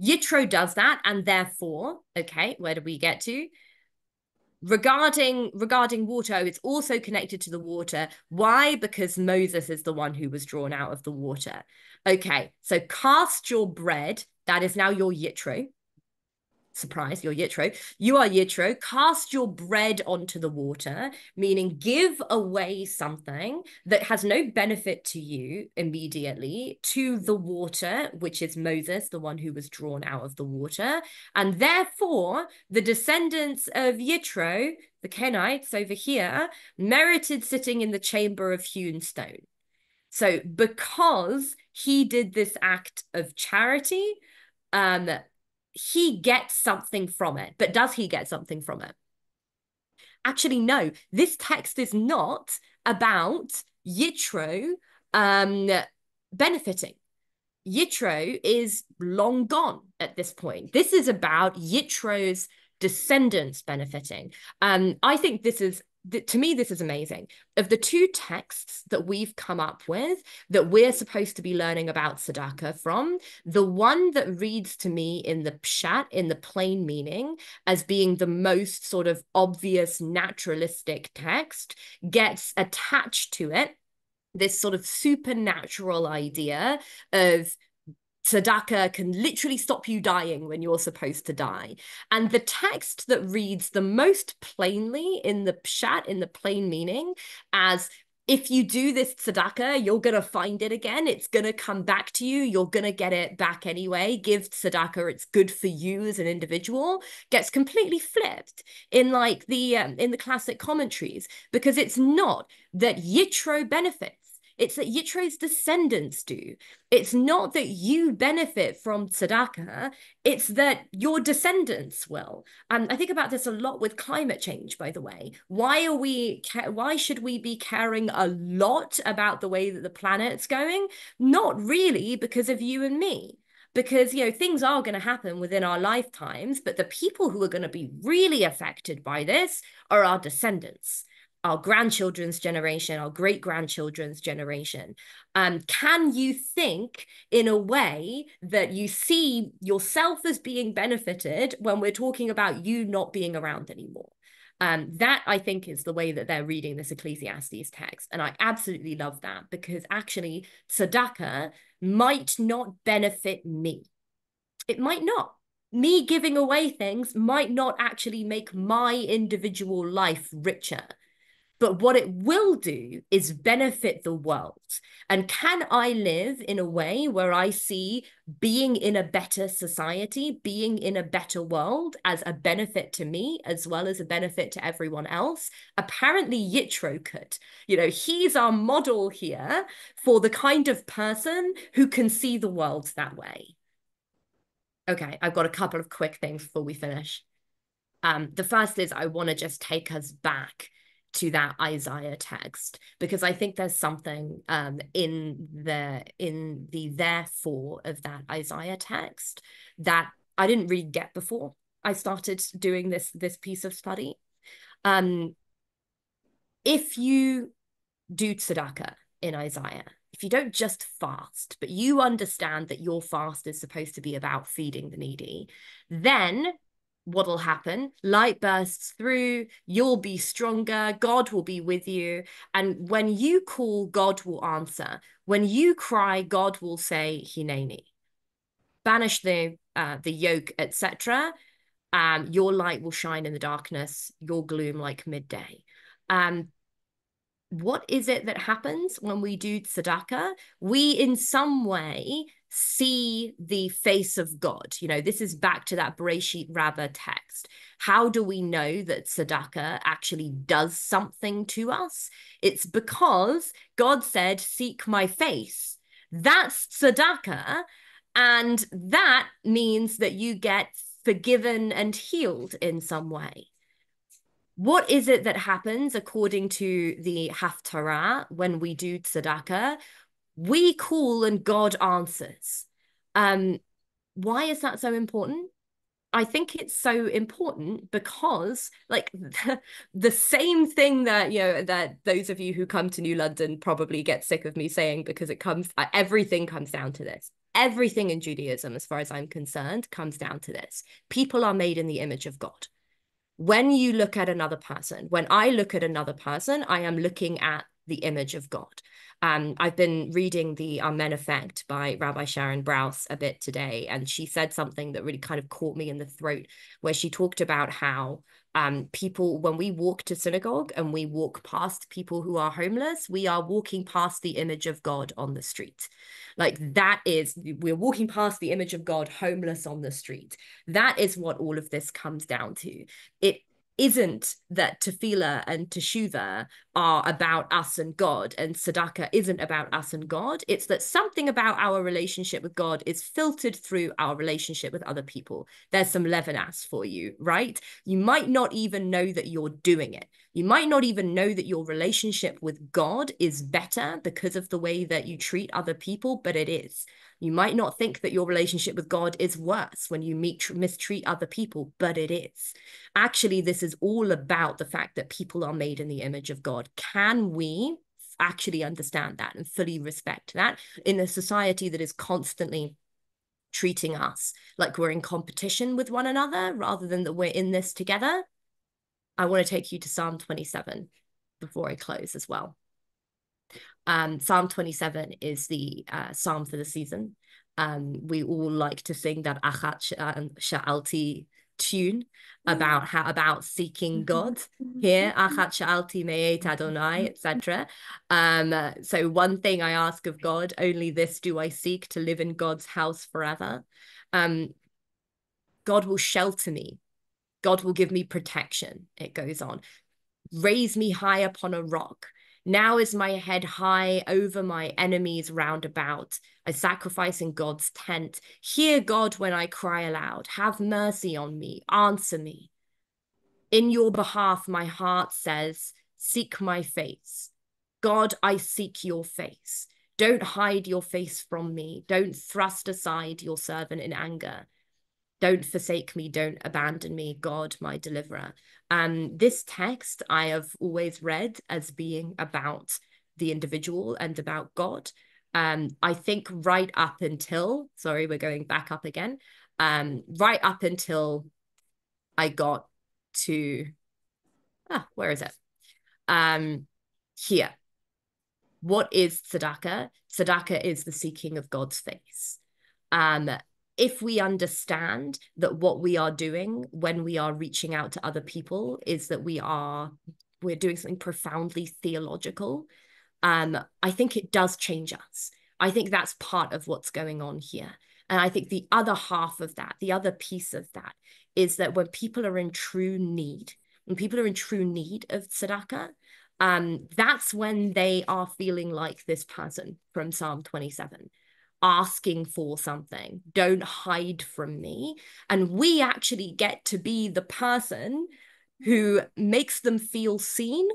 Yitro does that, and therefore, okay, where do we get to? Regarding water, it's also connected to the water. Why? Because Moses is the one who was drawn out of the water. Okay, so cast your bread, that is now your Yitro. surprise, you're Yitro, you are Yitro, cast your bread onto the water, meaning give away something that has no benefit to you immediately to the water, which is Moses, the one who was drawn out of the water. And therefore, the descendants of Yitro, the Kenites over here, merited sitting in the chamber of hewn stone. So because he did this act of charity, he gets something from it. But does he get something from it? Actually, no. This text is not about Yitro benefiting. Yitro is long gone at this point. This is about Yitro's descendants benefiting. I think this is, to me, this is amazing. Of the two texts that we've come up with that we're supposed to be learning about tzedakah from, the one that reads to me in the pshat, in the plain meaning, as being the most sort of obvious naturalistic text, gets attached to it this sort of supernatural idea of tzedakah can literally stop you dying when you're supposed to die. And the text that reads the most plainly in the pshat, in the plain meaning, as if you do this tzedakah, you're going to find it again. It's going to come back to you. You're going to get it back anyway. Give tzedakah. It's good for you as an individual. Gets completely flipped in like in the classic commentaries, because it's not that Yitro benefits. It's that Yitro's descendants do. It's not that you benefit from tzedakah. It's that your descendants will. I think about this a lot with climate change, by the way. Why should we be caring a lot about the way that the planet's going? Not really because of you and me. Because, you know, things are going to happen within our lifetimes, but the people who are going to be really affected by this are our descendants, our grandchildren's generation, our great-grandchildren's generation. Can you think in a way that you see yourself as being benefited when we're talking about you not being around anymore? That, I think, is the way that they're reading this Ecclesiastes text. And I absolutely love that, because actually tzedakah might not benefit me. It might not. Me giving away things might not actually make my individual life richer. But what it will do is benefit the world. And can I live in a way where I see being in a better society, being in a better world as a benefit to me, as well as a benefit to everyone else? Apparently Yitro could. You know, he's our model here for the kind of person who can see the world that way. Okay, I've got a couple of quick things before we finish. The first is I want to just take us back to that Isaiah text, because I think there's something in the therefore of that Isaiah text that I didn't really get before I started doing this piece of study. If you do tzedakah in Isaiah, if you don't just fast, but you understand that your fast is supposed to be about feeding the needy, then what'll happen? Light bursts through, you'll be stronger, God will be with you. And when you call, God will answer. When you cry, God will say, Hineni. Banish the yoke, etc. Your light will shine in the darkness, your gloom like midday. What is it that happens when we do tzedakah? We, in some way, see the face of God. You know, this is back to that Bereshit Rabbah text. How do we know that tzedakah actually does something to us? It's because God said, seek my face. That's tzedakah. And that means that you get forgiven and healed in some way. What is it that happens according to the Haftarah when we do tzedakah? We call and God answers. Why is that so important? I think it's so important because, like, the same thing that, you know, that those of you who come to New London probably get sick of me saying, because everything comes down to this. Everything in Judaism, as far as I'm concerned, comes down to this. People are made in the image of God. When you look at another person, when I look at another person, I am looking at the image of God. I've been reading The Amen Effect by Rabbi Sharon Brous a bit today, and she said something that really kind of caught me in the throat, where she talked about how people, when we walk to synagogue and we walk past people who are homeless, we are walking past the image of God on the street. Like that is, we're walking past the image of God homeless on the street. That is what all of this comes down to. It isn't that tefillah and teshuva are about us and God, and tzedakah isn't about us and God. It's that something about our relationship with God is filtered through our relationship with other people. There's some levinas for you, right? You might not even know that you're doing it. You might not even know that your relationship with God is better because of the way that you treat other people, but it is. You might not think that your relationship with God is worse when you mistreat other people, but it is. Actually, this is all about the fact that people are made in the image of God. Can we actually understand that and fully respect that in a society that is constantly treating us like we're in competition with one another rather than that we're in this together? I want to take you to Psalm 27 before I close as well. Psalm 27 is the psalm for the season. We all like to sing that Achat Sha'alti tune about seeking God. Here, Achat Sha'alti Me'et Adonai, etc. So one thing I ask of God, only this do I seek, to live in God's house forever. God will shelter me. God will give me protection. It goes on. Raise me high upon a rock. Now is my head high over my enemies round about. I sacrifice in God's tent. Hear God when I cry aloud. Have mercy on me. Answer me. In your behalf, my heart says, seek my face. God, I seek your face. Don't hide your face from me. Don't thrust aside your servant in anger. Don't forsake me, don't abandon me, God, my deliverer. This text I have always read as being about the individual and about God. I think right up until, sorry, we're going back up again, right up until I got to, where is it? Here. What is tzedakah? Tzedakah is the seeking of God's face. If we understand that what we are doing when we are reaching out to other people is that we're doing something profoundly theological, I think it does change us. I think that's part of what's going on here. And I think the other half of that, the other piece of that, is that when people are in true need, when people are in true need of tzedakah, that's when they are feeling like this person from Psalm 27. Asking for something, don't hide from me. And we actually get to be the person who makes them feel seen,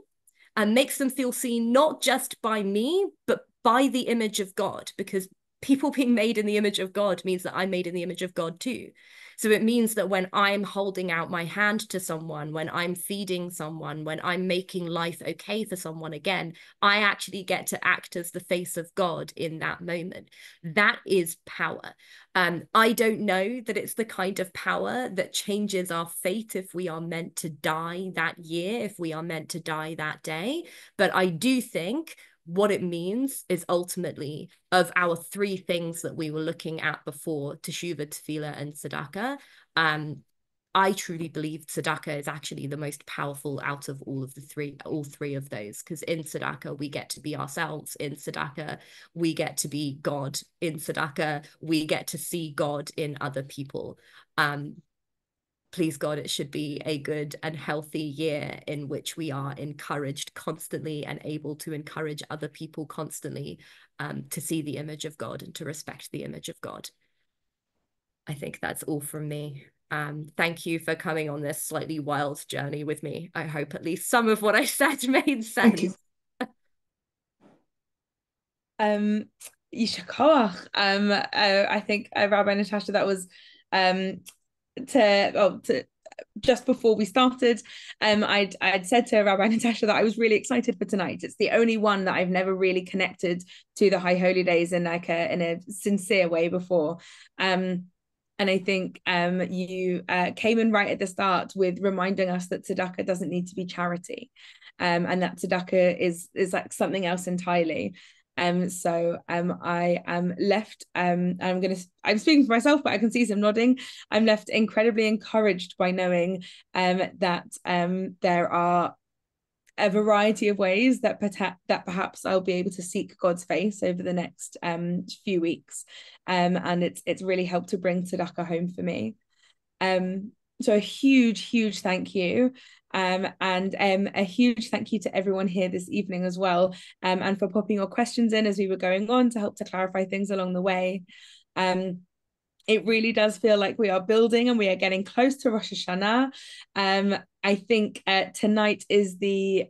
and makes them feel seen not just by me, but by the image of God, because people being made in the image of God means that I'm made in the image of God too. So it means that when I'm holding out my hand to someone, when I'm feeding someone, when I'm making life okay for someone again, I actually get to act as the face of God in that moment. That is power. I don't know that it's the kind of power that changes our fate if we are meant to die that year, if we are meant to die that day. But I do think what it means is ultimately, of our three things that we were looking at before, teshuva, tefillah, and tzedakah, I truly believe tzedakah is actually the most powerful out of all three of those, because in tzedakah, we get to be ourselves. In tzedakah, we get to be God. In tzedakah, we get to see God in other people. Please God, it should be a good and healthy year in which we are encouraged constantly and able to encourage other people constantly to see the image of God and to respect the image of God. I think that's all from me. Thank you for coming on this slightly wild journey with me. I hope at least some of what I said made sense. Yishar koach. I think Rabbi Natasha, that was to just before we started, I'd said to Rabbi Natasha that I was really excited for tonight. It's the only one that I've never really connected to the High Holy Days in a sincere way before. And I think you came in right at the start with reminding us that tzedakah doesn't need to be charity. and that tz'dakah is like something else entirely. So I am left, I'm speaking for myself, but I can see some nodding. I'm left incredibly encouraged by knowing that there are a variety of ways that perhaps I'll be able to seek God's face over the next few weeks. And it's really helped to bring tzedakah home for me. So a huge thank you. And a huge thank you to everyone here this evening as well, and for popping your questions in as we were going on to help to clarify things along the way. It really does feel like we are building and we are getting close to Rosh Hashanah. I think tonight is the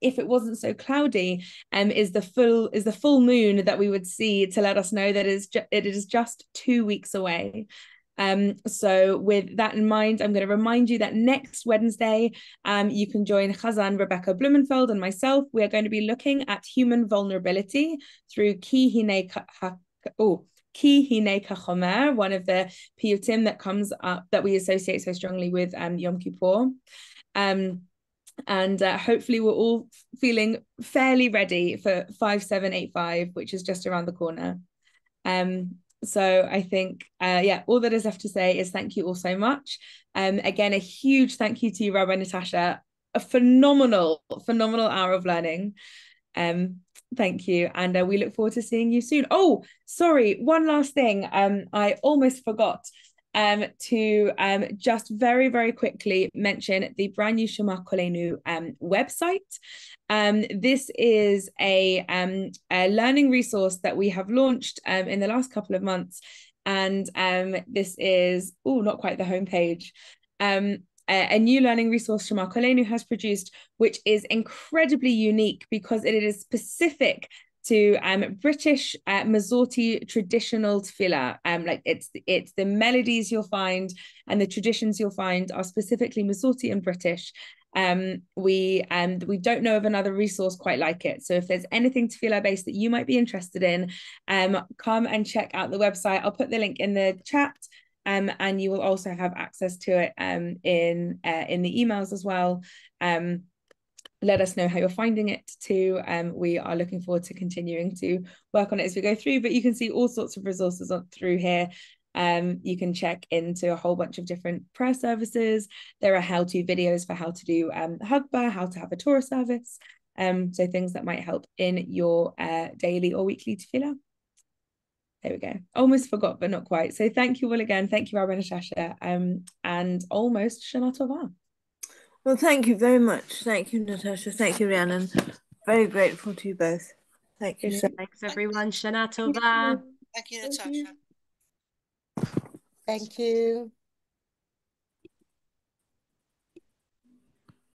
if it wasn't so cloudy, is the full moon that we would see to let us know that it is just 2 weeks away. So with that in mind, I'm going to remind you that next Wednesday, you can join Chazan Rebecca Blumenfeld and myself. We are going to be looking at human vulnerability through Ki Hinei Kachomer, one of the piyutim that comes up that we associate so strongly with Yom Kippur. And hopefully we're all feeling fairly ready for 5785, which is just around the corner. So I think, all that is left to say is thank you all so much. Again, a huge thank you to you, Rabbi Natasha. A phenomenal hour of learning. Thank you. And we look forward to seeing you soon. Oh, sorry, one last thing. I almost forgot to just very quickly mention the brand new Shema Koleinu website. This is a learning resource that we have launched in the last couple of months, and this is not quite the homepage. A new learning resource Shema Koleinu has produced, which is incredibly unique because it is specific to British Masorti traditional tefillah. Like it's the melodies you'll find and the traditions you'll find are specifically Masorti and British. We don't know of another resource quite like it. So if there's anything tefillah based that you might be interested in, come and check out the website. I'll put the link in the chat. And you will also have access to it in the emails as well. Let us know how you're finding it too. We are looking forward to continuing to work on it as we go through, but you can see all sorts of resources through here. You can check into a whole bunch of different prayer services. There are how-to videos for how to do Hagbah, how to have a Torah service. So things that might help in your daily or weekly tefillah. There we go. Almost forgot, but not quite. So thank you all again. Thank you, Rabbi Natasha. And almost Shana Tova. Well, thank you very much. Thank you, Natasha. Thank you, Rhiannon. Very grateful to you both. Thank you. Thanks, everyone. Shana Tova. Thank you, Natasha. Thank you.